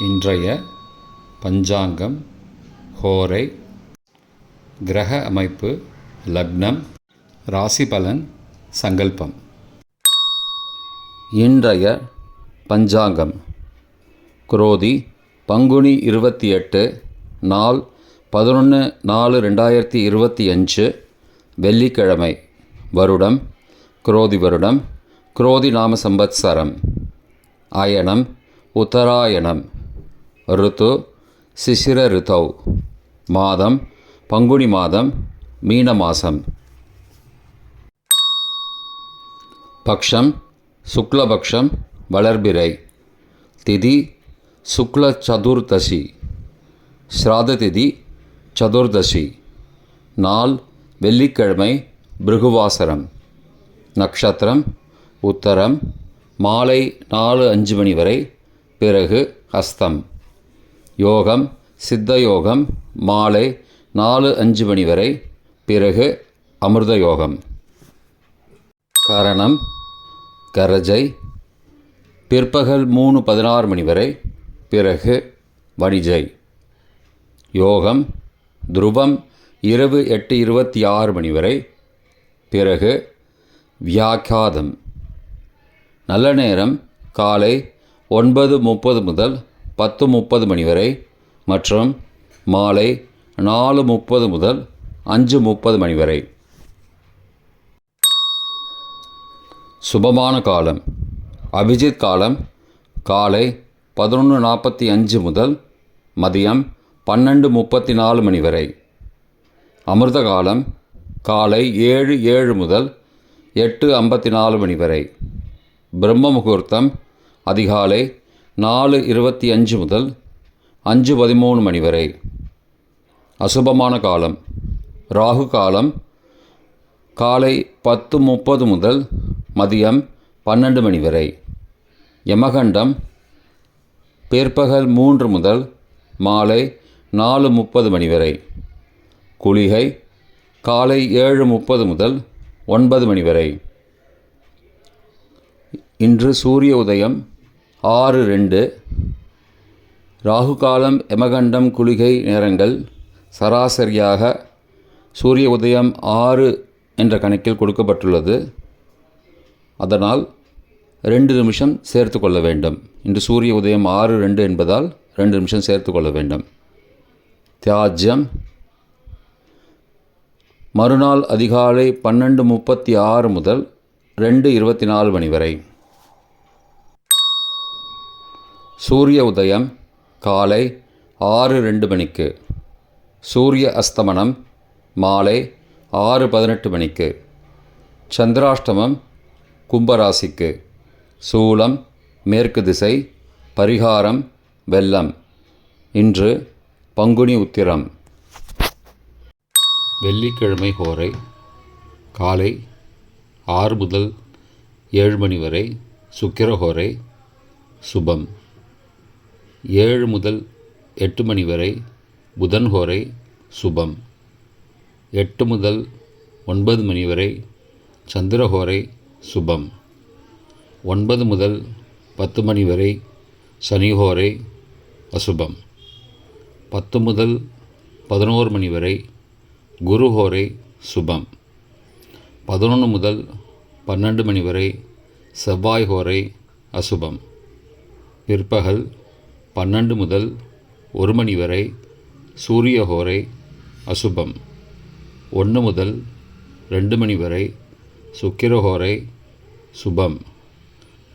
இன்றைய பஞ்சாங்கம், ஹோரை, கிரக அமைப்பு, லக்னம், ராசி பலன், சங்கல்பம். இன்றைய பஞ்சாங்கம். குரோதி பங்குனி 28, நாள் 11/4/2025, வெள்ளிக்கிழமை. வருடம் குரோதி வருடம், குரோதி நாம சம்பத்சரம். அயனம் உத்தராயணம். ருத்து சிசிர ருத்தௌ. மாதம் பங்குனி மாதம், மீன மாதம். பக்ஷம் சுக்லபக்ஷம், வளர்பிறை. திதி சுக்ல சதுர்தசி. ஸ்ராத திதி சதுர்தசி. நாள் வெள்ளிக்கிழமை, பிருகுவாசரம். நக்ஷத்திரம் உத்தரம், மாலை 4:05 மணி வரை, பிறகு ஹஸ்தம். யோகம் சித்த யோகம், மாலை 4:05 மணி வரை, பிறகு அமிர்த யோகம். கரணம் கரஜை, பிற்பகல் 3:16 மணி வரை, பிறகு வணிஜை. யோகம் துருவம் இரவு 8:26 மணி வரை, பிறகு வியாக்கியாதம். நல்ல நேரம் காலை 9:30 முதல் 10:30 மணி வரை மற்றும் மாலை 4:30 முதல் 5:30 மணி வரை. சுபமான காலம். அபிஜித் காலம் காலை 11:45 முதல் மதியம் 12:34 மணி வரை. அமிர்த காலம் காலை 7:07 முதல் 8:54 மணி வரை. பிரம்ம முகூர்த்தம் அதிகாலை 4:25 முதல் 5:13 மணி வரை. அசுபமான காலம். ராகு காலம் காலை 10:30 முதல் மதியம் 12 மணி வரை. யமகண்டம் பிற்பகல் 3 முதல் மாலை 4:30 மணி வரை. குளிகை காலை 7:30 முதல் 9 மணி வரை. இன்று சூரிய உதயம் 6:02. ராகு காலம், யமகண்டம், குளிகை நேரங்கள் சராசரியாக சூரிய உதயம் 6 என்ற கணக்கில் கொடுக்கப்பட்டுள்ளது. அதனால் 2 நிமிஷம் சேர்த்து கொள்ள வேண்டும். இன்று சூரிய உதயம் 6:02 என்பதால் 2 நிமிஷம் சேர்த்து கொள்ள வேண்டும். தியாஜ்யம் மறுநாள் அதிகாலை 12:36 முதல் 2:24 மணி வரை. சூரிய உதயம் காலை 6:02 மணிக்கு. சூரிய அஸ்தமனம் மாலை 6:18 மணிக்கு. சந்திராஷ்டமம் கும்பராசிக்கு. சூலம் மேற்கு திசை. பரிகாரம் வெல்லம். இன்று பங்குனி உத்திரம். வெள்ளிக்கிழமை ஹோரை காலை 6 முதல் 7 மணி வரை, சுக்கிரஹோரை சுபம். 7 முதல் 8 மணி வரை, புதன் ஹோரை சுபம். 8 முதல் 9 மணி வரை, சந்திரஹோரை சுபம். 9 முதல் 10 மணி வரை, சனிஹோரை அசுபம். 10 முதல் 11 மணி வரை, குருஹோரை சுபம். 11 முதல் 12 மணி வரை, செவ்வாய் ஹோரை அசுபம். பிற்பகல் 12 முதல் 1 மணி வரை, சூரிய ஹோரை அசுபம். 1 முதல் 2 மணி வரை, சுக்கிரஹோரை சுபம்.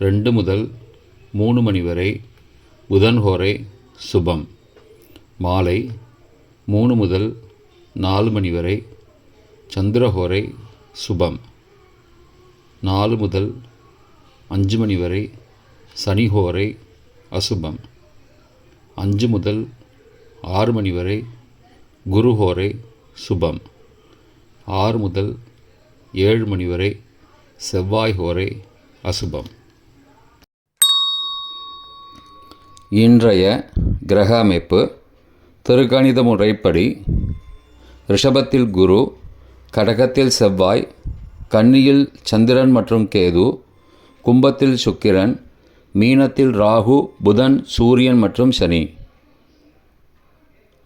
2 முதல் 3 மணி வரை, புதன் ஹோரை சுபம். மாலை 3 முதல் 4 மணி வரை, சந்திரஹோரை சுபம். 4 முதல் 5 மணி வரை, சனிஹோரை அசுபம். 5 முதல் 6 மணி வரை, குருஹோரை சுபம். 6 முதல் 7 மணி வரை, செவ்வாய் ஹோரை அசுபம். இன்றைய கிரக அமைப்பு. திருக்கணித முறைப்படி ரிஷபத்தில் குரு, கடகத்தில் செவ்வாய், கன்னியில் சந்திரன் மற்றும் கேது, கும்பத்தில் சுக்கிரன், மீனத்தில் ராகு, புதன், சூரியன் மற்றும் சனி.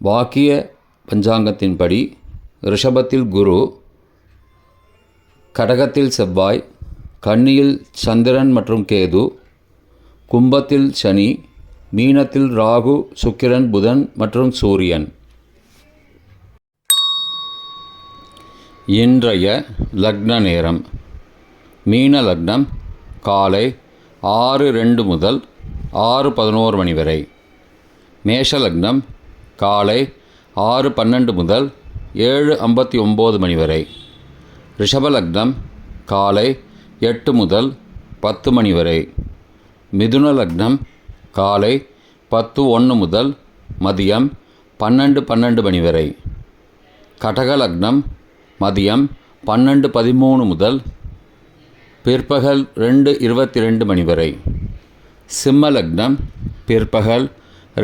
வாக்கிய பஞ்சாங்கத்தின்படி ரிஷபத்தில் குரு, கடகத்தில் செவ்வாய், கன்னியில் சந்திரன் மற்றும் கேது, கும்பத்தில் சனி, மீனத்தில் ராகு, சுக்கிரன், புதன் மற்றும் சூரியன். இன்றைய லக்ன நேரம். மீன லக்னம் காலை 6:02 முதல் 6:11 மணி வரை. மேஷ லக்னம் காலை 6:12 முதல் 7:59 மணி வரை. ரிஷப லக்னம் காலை 8 முதல் 10 மணி வரை. மிதுன லக்னம் காலை 10:01 முதல் மதியம் 12:12 மணி வரை. கடக லக்னம் மதியம் 12:13 முதல் பிற்பகல் 2:22 மணி வரை. சிம்ம லக்னம் பிற்பகல்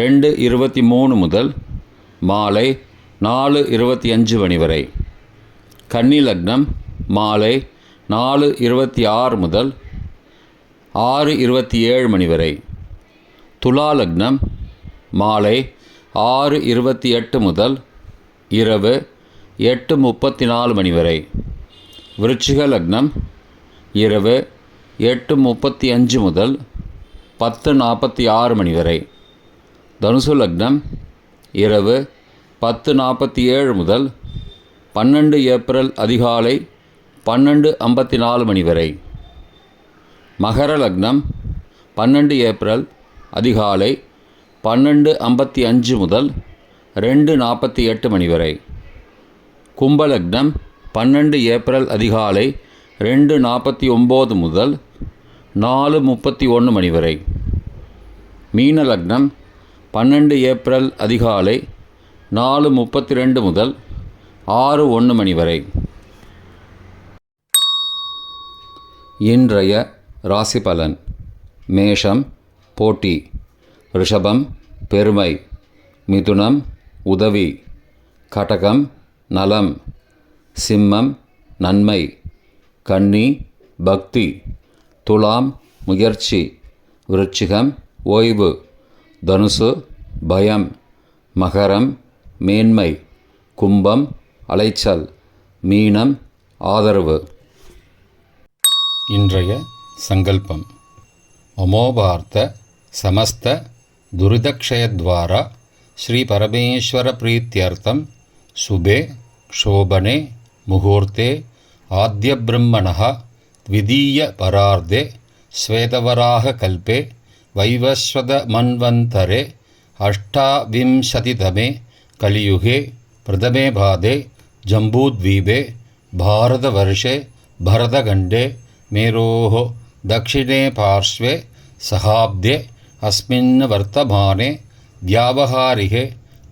2:23 முதல் மாலை 4:25 மணி வரை. கன்னி லக்னம் மாலை 4:26 முதல் 6:27 மணி வரை. துலா லக்னம் மாலை 6:28 முதல் இரவு 8:34 மணி வரை. விருச்சிக லக்னம் இரவு 8:35 முதல் 10:46 மணி வரை. தனுசு லக்னம் இரவு 10:47 முதல் 12 ஏப்ரல் அதிகாலை 12:54 மணி வரை. மகர லக்னம் 12 ஏப்ரல் அதிகாலை 12:55 முதல் 2:48 மணி வரை. கும்ப லக்னம் 12 ஏப்ரல் அதிகாலை 2:49 முதல் 4:31 மணி வரை. மீன லக்னம் 12 ஏப்ரல் அதிகாலை 4:32 முதல் 6:01 மணி வரை. இன்றைய ராசி பலன். மேஷம் போட்டி, ரிஷபம் பெருமை, மிதுனம் உதவி, கடகம் நலம், சிம்மம் நன்மை, கன்னி பக்தி, துலாம் முயற்சி, விருச்சிகம் ஓய்வு, தனுசு பயம், மகரம் மேன்மை, கும்பம் அலைச்சல், மீனம் ஆதரவு. இன்றைய சங்கல்பம். அமோபார்த்த சமஸ்த துரிதக்ஷயத்வாரா ஸ்ரீ பரமேஸ்வர பிரீத்யர்த்தம் சுபே க்ஷோபனே முகூர்த்தே ஆத்யப்ரம்மணः த்விதீய பரார்த்தே ஸ்வேதவராக கல்பே வைவஸ்வத மன்வந்தரே அஷ்டாவிம்சதிதமே கலியுகே பிரதமே பாதே ஜம்பூத்வீபே பாரதவர்ஷே பரதகண்டே மேரோः दक्षिणे पार्श्वे सहाब्दे अस्मिन् वर्तमाने व्यावहारिके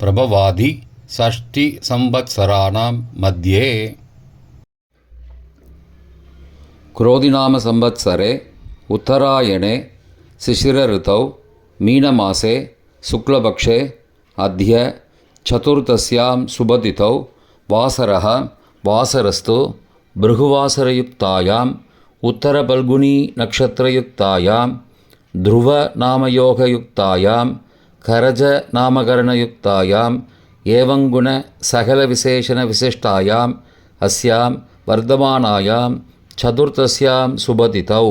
प्रभवादि षष्टिसंवत्सराणां मध्ये. क्रोधिनाम संवत्सरे उत्तरायणे शिशिरऋतौ मीनमासे शुक्लपक्षे अद्य चतुर्दश्यां शुभतिथौ वासरः वासरस्तु भृगुवासरयुक्तायां उत्तरफल्गुनी नक्षत्रयुक्तायां ध्रुवनामयोगयुक्तायां करजनामकरणयुक्तायां एवंगुण सकलविशेषणविशिष्टायाम् अस्यां वर्धमानायां चतुर्दश्यां शुभतिथौ